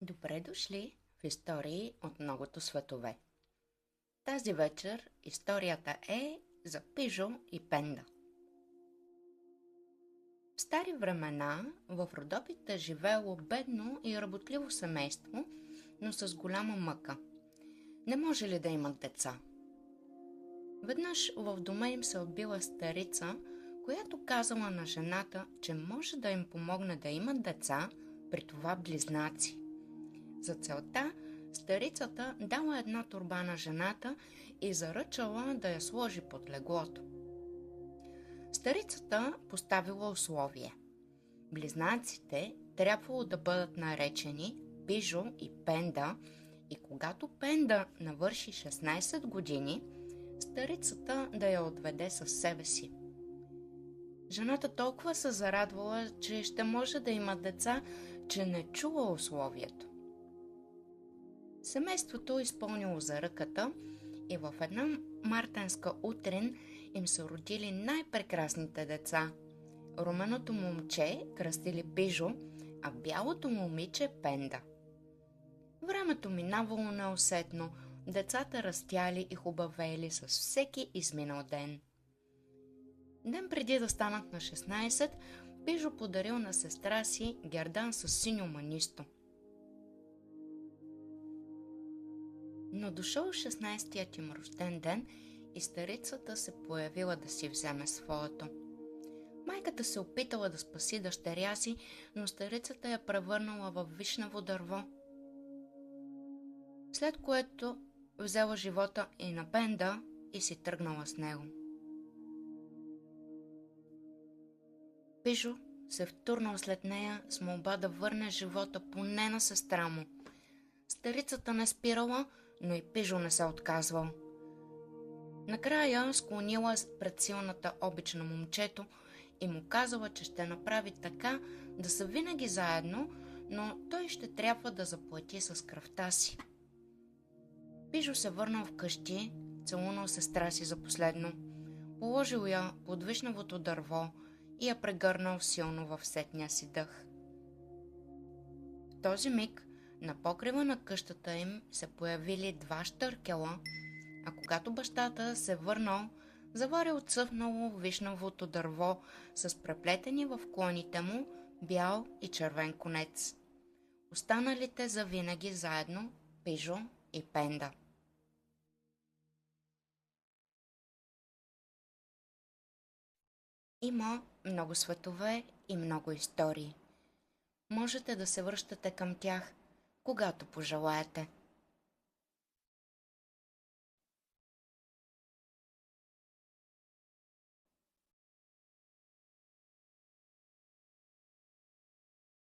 Добре дошли в истории от многото светове. Тази вечер историята е за Пижо и Пенда. В стари времена в Родопите живеело бедно и работливо семейство, но с голяма мъка. Не може ли да имат деца? Веднъж в дома им се отбила старица, която казала на жената, че може да им помогне да имат деца, при това близнаци. За целта старицата дала една торба на жената и заръчала да я сложи под леглото. Старицата поставила условие. Близнаците трябвало да бъдат наречени Пижо и Пенда и когато Пенда навърши 16 години, старицата да я отведе със себе си. Жената толкова се зарадвала, че ще може да има деца, че не чула условието. Семейството изпълнило заръката и в една мартенска утрин им се родили най-прекрасните деца. Руменото момче кръстили Пижо, а бялото момиче Пенда. Времето минавало неусетно, децата растяли и хубавели с всеки изминал ден. Ден преди да станат на 16, Пижо подарил на сестра си гердан с синьо манисто. Но дошъл 16-тият им рожден ден и старицата се появила да си вземе своето. Майката се опитала да спаси дъщеря си, но старицата я превърнала в вишнево дърво. След което взела живота и на Пенда и си тръгнала с него. Пижо се втурнал след нея с молба да върне живота поне на сестра му. Старицата не спирала, но и Пижо не се отказвал. Накрая склонила пред силната обич на момчето и му казала, че ще направи така да са винаги заедно, но той ще трябва да заплати с кръвта си. Пижо се върнал вкъщи, целунал сестра си за последно, положил я под вишневото дърво и я прегърнал силно в сетния си дъх. В този миг на покрива на къщата им се появили два щъркела, а когато бащата се върнал, заварил цъфнало вишневото дърво с преплетени в клоните му бял и червен конец. Останалите завинаги заедно Пижо и Пенда. Има много светове и много истории. Можете да се връщате към тях, когато пожелаете.